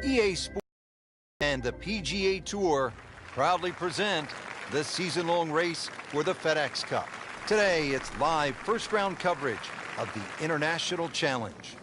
EA Sports and the PGA Tour proudly present the season-long race for the FedEx Cup. Today, it's live first-round coverage of the International Challenge.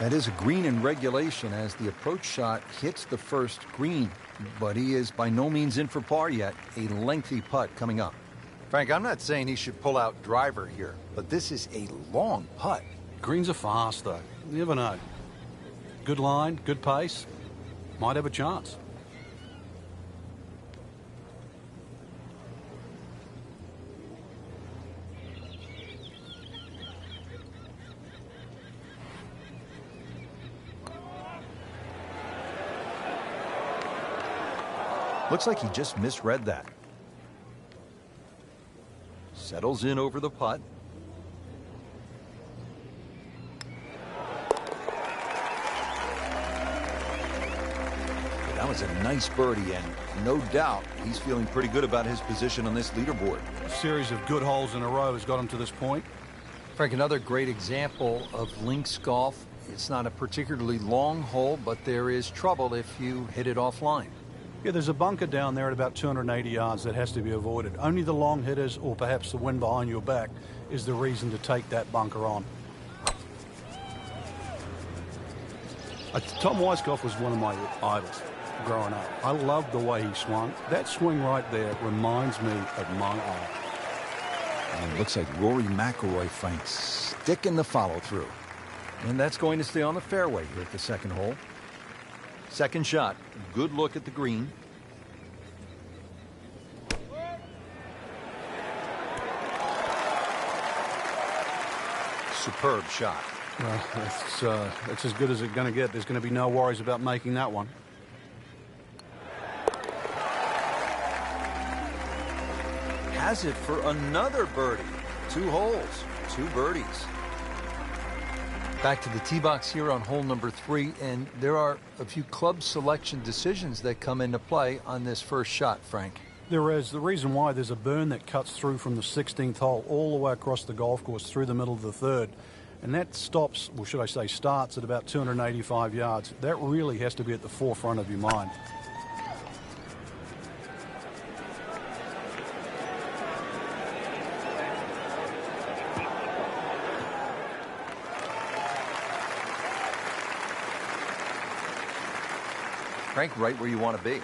That is a green in regulation as the approach shot hits the first green, but he is by no means in for par yet. A lengthy putt coming up. Frank, I'm not saying he should pull out driver here, but this is a long putt. Greens are fast, though. You never know. Good line, good pace. Might have a chance. Looks like he just misread that. Settles in over the putt. That was a nice birdie, and no doubt he's feeling pretty good about his position on this leaderboard. A series of good holes in a row has got him to this point. Frank, another great example of links golf. It's not a particularly long hole, but there is trouble if you hit it offline. Yeah, there's a bunker down there at about 280 yards that has to be avoided. Only the long hitters or perhaps the wind behind your back is the reason to take that bunker on. Tom Weiskopf was one of my idols growing up. I loved the way he swung. That swing right there reminds me of my eye. And it looks like Rory McIlroy, Frank, sticking the follow-through. And that's going to stay on the fairway here at the second hole. Second shot, good look at the green. Superb shot. Well, that's as good as it's going to get. There's going to be no worries about making that one. Has it for another birdie. 2 holes, 2 birdies. Back to the tee box here on hole number 3, and there are a few club selection decisions that come into play on this first shot, Frank. There is. The reason why, there's a burn that cuts through from the 16th hole all the way across the golf course through the middle of the 3rd. And that stops, or should I say starts, at about 285 yards. That really has to be at the forefront of your mind. Frank, right where you want to be.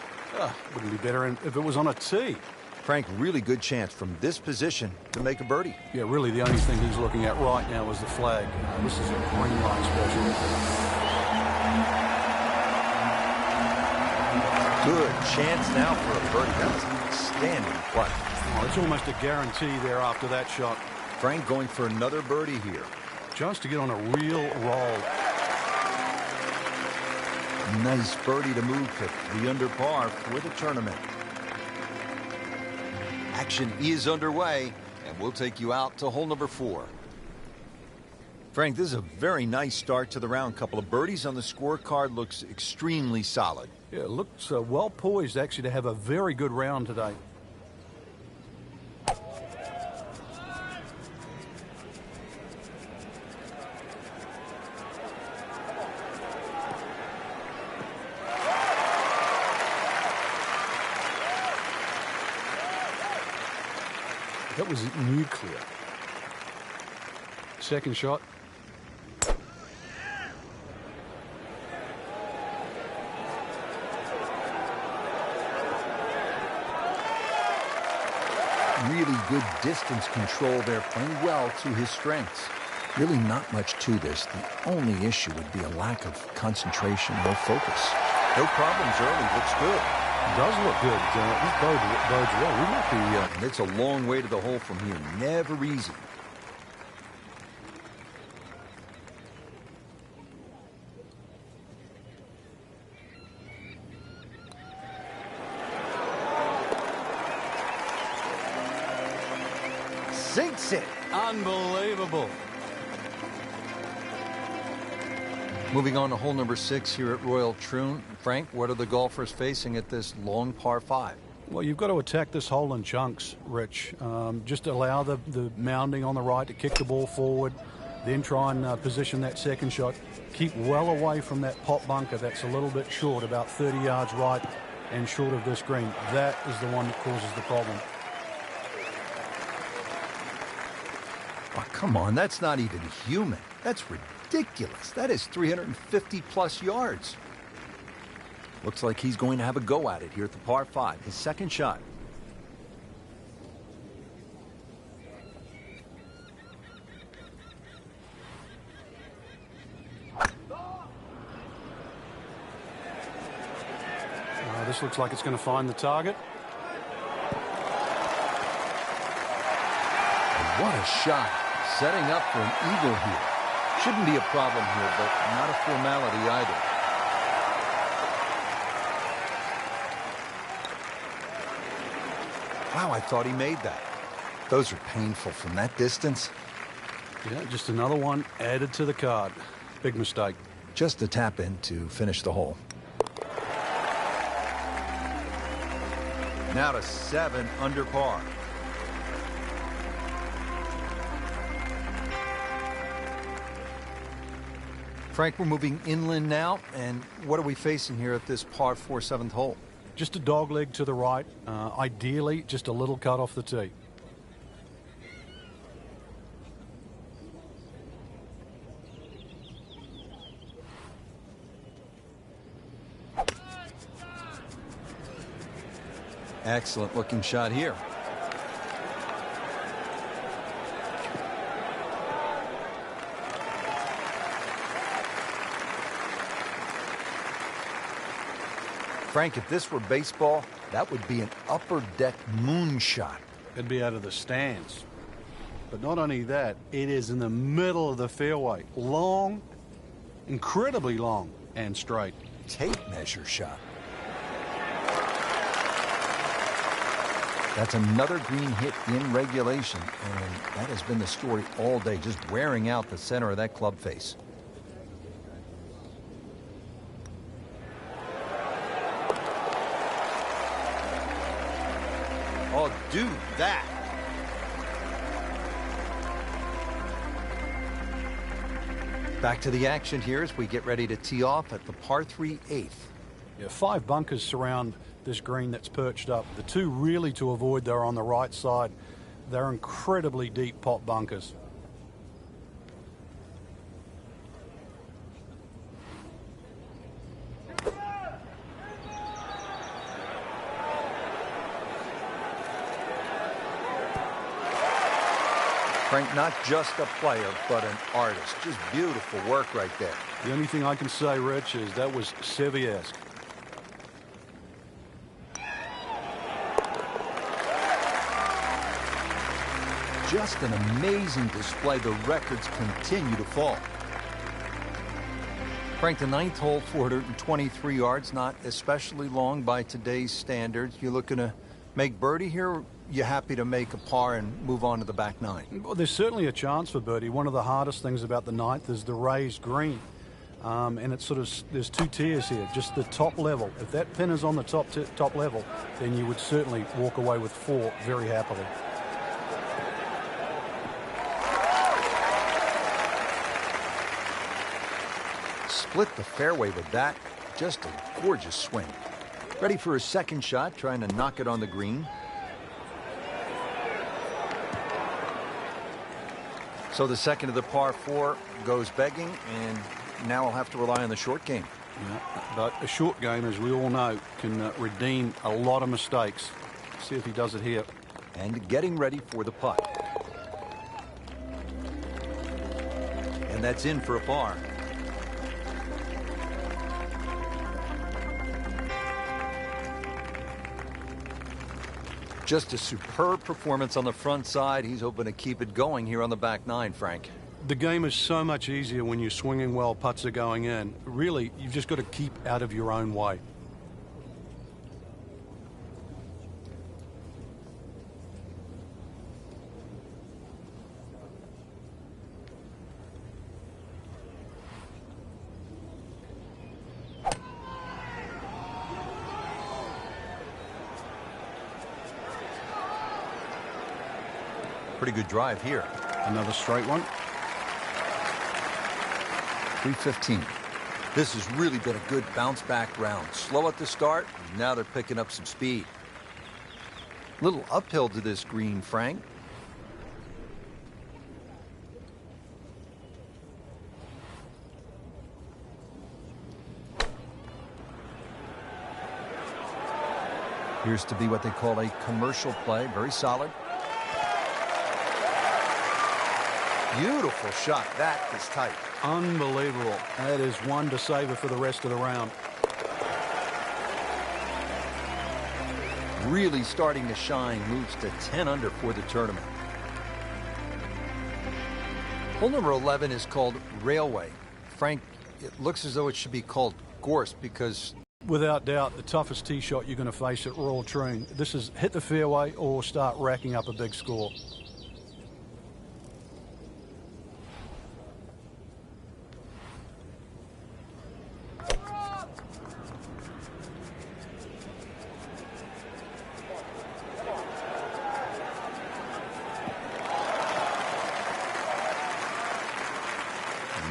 Wouldn't be better if it was on a tee. Frank, really good chance from this position to make a birdie. Yeah, really the only thing he's looking at right now is the flag. This is a green line special. Good chance now for a birdie. That was an outstanding play. Oh, it's almost a guarantee there after that shot. Frank going for another birdie here. Just to get on a real roll. Nice birdie to move to 3 under par for the tournament. Action is underway, and we'll take you out to hole number 4. Frank, this is a very nice start to the round. Couple of birdies on the scorecard, looks extremely solid. Yeah, it looks well poised actually to have a very good round today. That was nuclear. Second shot. Really good distance control there, playing well to his strengths. Really not much to this. The only issue would be a lack of concentration or focus. No problems early, looks good. Does look good. This bodes well. We might be. It's a long way to the hole from here. Never easy. sinks it. Unbelievable. Moving on to hole number 6 here at Royal Troon. Frank, what are the golfers facing at this long par 5? Well, you've got to attack this hole in chunks, Rich. Just allow the mounding on the right to kick the ball forward, then try and position that second shot. Keep well away from that pot bunker that's a little bit short, about 30 yards right and short of this green. That is the one that causes the problem. Oh, come on, that's not even human. That's ridiculous. That is 350-plus yards. Looks like he's going to have a go at it here at the par 5, his second shot. This looks like it's going to find the target. What a shot. Setting up for an eagle here. Shouldn't be a problem here, but not a formality either. Wow, I thought he made that. Those are painful from that distance. Yeah, just another one added to the card. Big mistake. Just a tap in to finish the hole. Now to 7 under par. Frank, we're moving inland now, and what are we facing here at this par 4 7th hole? Just a dog leg to the right. Ideally, just a little cut off the tee. Excellent looking shot here. Frank, if this were baseball, that would be an upper deck moonshot. It'd be out of the stands. But not only that, it is in the middle of the fairway. Long, incredibly long and straight. Tape measure shot. That's another green hit in regulation, and that has been the story all day, just wearing out the center of that club face. Oh, do that. Back to the action here as we get ready to tee off at the par 3 8th. Yeah, 5 bunkers surround this green that's perched up. The 2 really to avoid, they're on the right side. They're incredibly deep pot bunkers. Frank, not just a player, but an artist. Just beautiful work right there. The only thing I can say, Rich, is that was Seve-esque. Just an amazing display. The records continue to fall. Frank, the 9th hole, 423 yards, not especially long by today's standards. You looking to make birdie here? Or you happy to make a par and move on to the back 9? Well, there's certainly a chance for birdie. One of the hardest things about the 9th is the raised green. And it's sort of, there's 2 tiers here, just the top level. If that pin is on the top level, then you would certainly walk away with 4 very happily. Split the fairway with that. Just a gorgeous swing. Ready for his second shot, trying to knock it on the green. So the second of the par 4 goes begging, and now I'll have to rely on the short game. Yeah, but a short game, as we all know, can redeem a lot of mistakes. See if he does it here. And getting ready for the putt. And that's in for a par. Just a superb performance on the front side. He's hoping to keep it going here on the back 9, Frank. The game is so much easier when you're swinging well, putts are going in. Really, you've just got to keep out of your own way. Pretty good drive here. Another straight one. 315. This has really been a good bounce-back round. Slow at the start, now they're picking up some speed. Little uphill to this green, Frank. Appears to be what they call a commercial play. Very solid. Beautiful shot. That is tight. Unbelievable. That is one to savor for the rest of the round. Really starting to shine. Moves to 10 under for the tournament. Hole number 11 is called Railway. Frank, it looks as though it should be called Gorse because... Without doubt, the toughest tee shot you're going to face at Royal Troon. This is hit the fairway or start racking up a big score.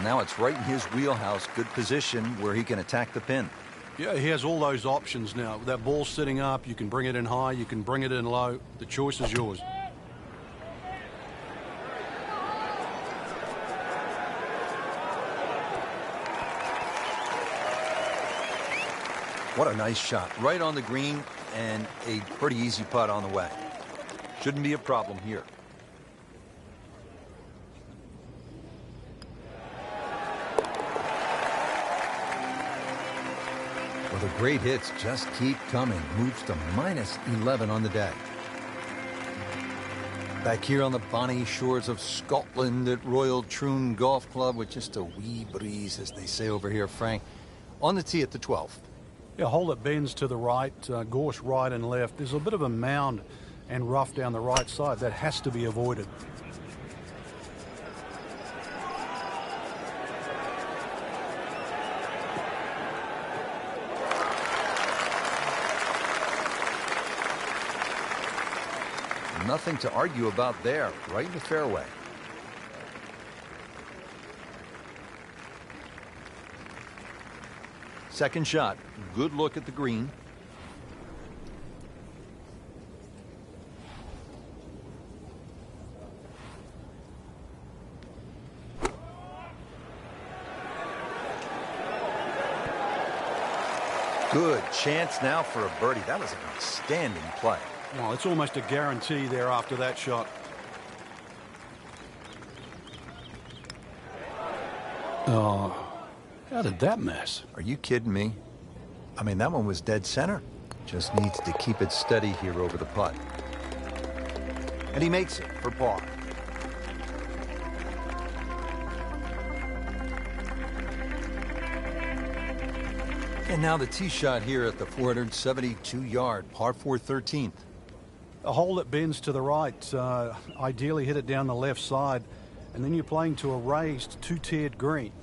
Now it's right in his wheelhouse. Good position where he can attack the pin. Yeah, he has all those options now. With that ball sitting up, you can bring it in high, you can bring it in low. The choice is yours. What a nice shot. Right on the green and a pretty easy putt on the way. Shouldn't be a problem here. Well, the great hits just keep coming. Moves to -11 on the day. Back here on the bonny shores of Scotland at Royal Troon Golf Club with just a wee breeze, as they say over here, Frank. On the tee at the 12th. Yeah, hole that bends to the right, Gorse right and left. There's a bit of a mound and rough down the right side. That has to be avoided. Nothing to argue about there. Right in the fairway. Second shot. Good look at the green. Good chance now for a birdie. That was an outstanding play. Well, it's almost a guarantee there after that shot. Oh, how did that miss? Are you kidding me? I mean, that one was dead center. Just needs to keep it steady here over the putt. And he makes it for par. And now the tee shot here at the 472-yard par 4 13th. A hole that bends to the right, ideally hit it down the left side, and then you're playing to a raised two-tiered green.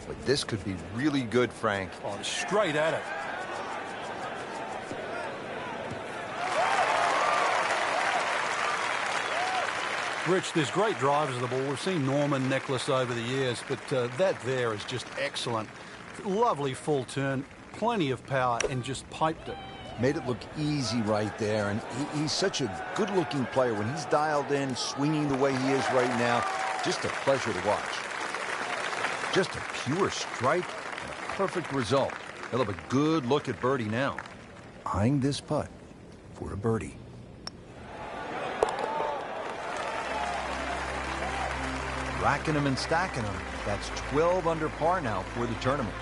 But this could be really good, Frank. Oh, straight at it. Rich, there's great drivers of the ball. We've seen Norman, Nicholas over the years, but that there is just excellent. Lovely full turn, plenty of power, and just piped it. Made it look easy right there, and he's such a good-looking player. When he's dialed in, swinging the way he is right now, just a pleasure to watch. Just a pure strike and a perfect result. He'll have a good look at birdie now. Eyeing this putt for a birdie. Racking them and stacking them. That's 12 under par now for the tournament.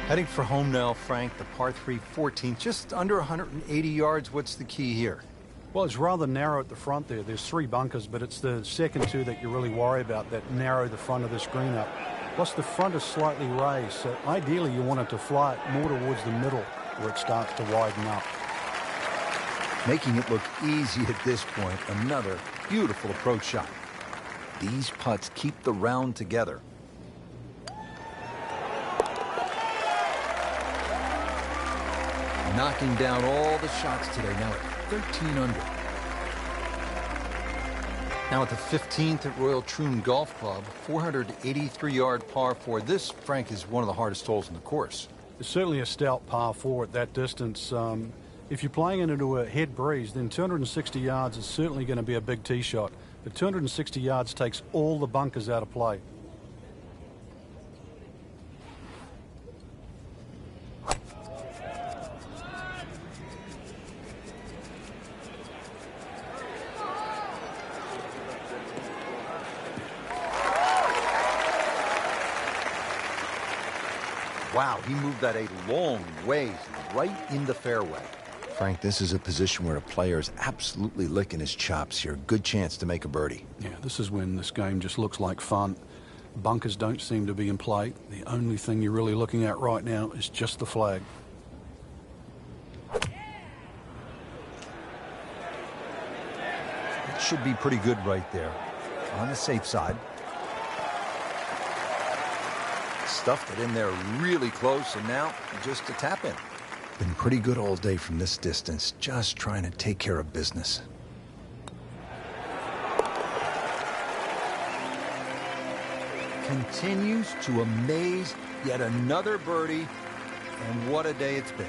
Heading for home now, Frank, the par 3 14th, just under 180 yards. What's the key here? Well, it's rather narrow at the front there. There's 3 bunkers, but it's the second 2 that you really worry about that narrow the front of this green up. Plus, the front is slightly raised, so ideally you want it to fly it more towards the middle where it starts to widen up. Making it look easy at this point. Another beautiful approach shot. These putts keep the round together. Knocking down all the shots today, now at 13 under. Now at the 15th at Royal Troon Golf Club, 483-yard par 4. This, Frank, is one of the hardest holes in the course. It's certainly a stout par 4 at that distance. If you're playing it into a head breeze, then 260 yards is certainly going to be a big tee shot. But 260 yards takes all the bunkers out of play. Wow, he moved that a long ways right in the fairway. Frank, this is a position where a player is absolutely licking his chops here. Good chance to make a birdie. Yeah, this is when this game just looks like fun. Bunkers don't seem to be in play. The only thing you're really looking at right now is just the flag. It should be pretty good right there. On the safe side. Stuffed it in there really close, and now just a tap in. Been pretty good all day from this distance, just trying to take care of business. Continues to amaze. Yet another birdie, and what a day it's been.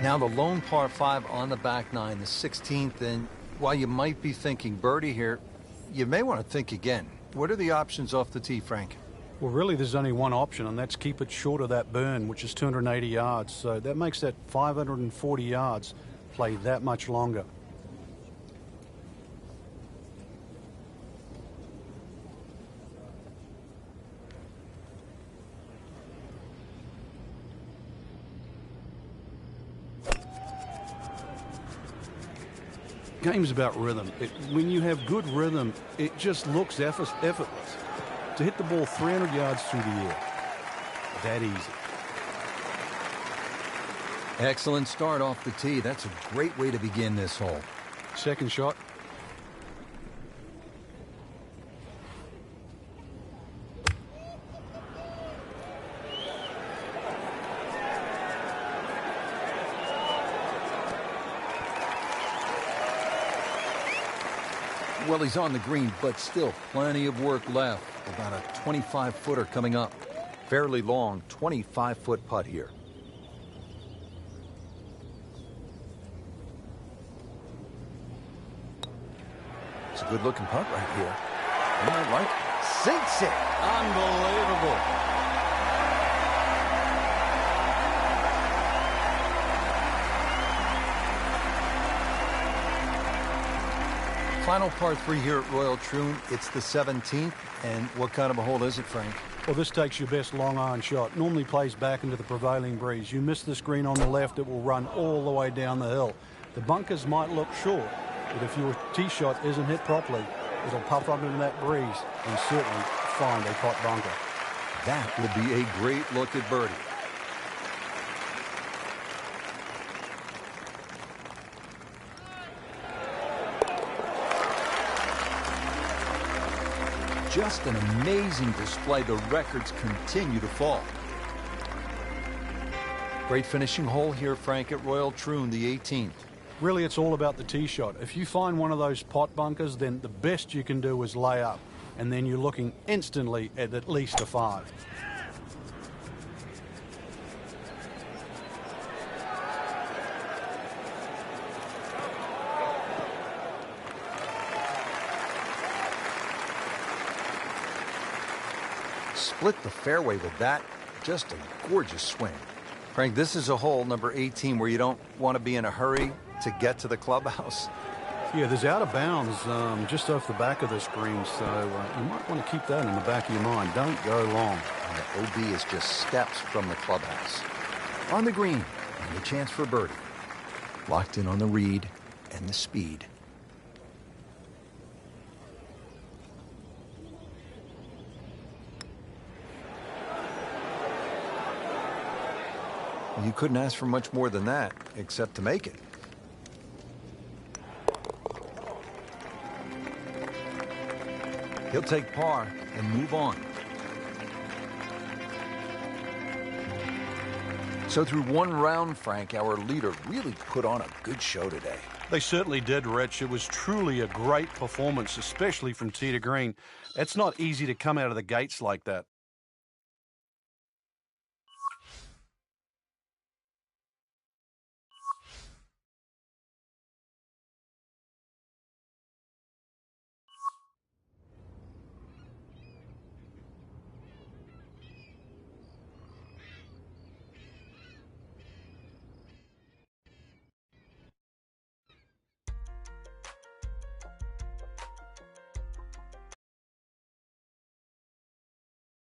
Now the lone par 5 on the back nine, the 16th, and while you might be thinking birdie here, you may want to think again. What are the options off the tee, Frank? Well, really, there's only one option, and that's keep it short of that burn, which is 280 yards. So that makes that 540 yards play that much longer. Game's about rhythm. When you have good rhythm, it just looks effortless. To hit the ball 300 yards through the air, that easy. Excellent start off the tee. That's a great way to begin this hole. Second shot. Well, he's on the green, but still plenty of work left. About a 25-footer coming up. Fairly long, 25-foot putt here. It's a good-looking putt right here. You might like it. Sinks it. Unbelievable. Final par 3 here at Royal Troon. It's the 17th. And what kind of a hole is it, Frank? Well, this takes your best long iron shot. Normally plays back into the prevailing breeze. You miss this green on the left, it will run all the way down the hill. The bunkers might look short, but if your tee shot isn't hit properly, it'll puff up into that breeze and certainly find a pot bunker. That will be a great look at birdie. Just an amazing display. The records continue to fall. Great finishing hole here, Frank, at Royal Troon, the 18th. Really, it's all about the tee shot. If you find one of those pot bunkers, then the best you can do is lay up, and then you're looking instantly at least a 5. Split the fairway with that. Just a gorgeous swing. Frank, this is a hole, number 18, where you don't want to be in a hurry to get to the clubhouse. Yeah, there's out of bounds just off the back of this green, so you might want to keep that in the back of your mind. Don't go long. And the OB is just steps from the clubhouse. On the green, and a chance for birdie. Locked in on the read and the speed. You couldn't ask for much more than that, except to make it. He'll take par and move on. So through one round, Frank, our leader really put on a good show today. They certainly did, Rich. It was truly a great performance, especially from tee to green. It's not easy to come out of the gates like that.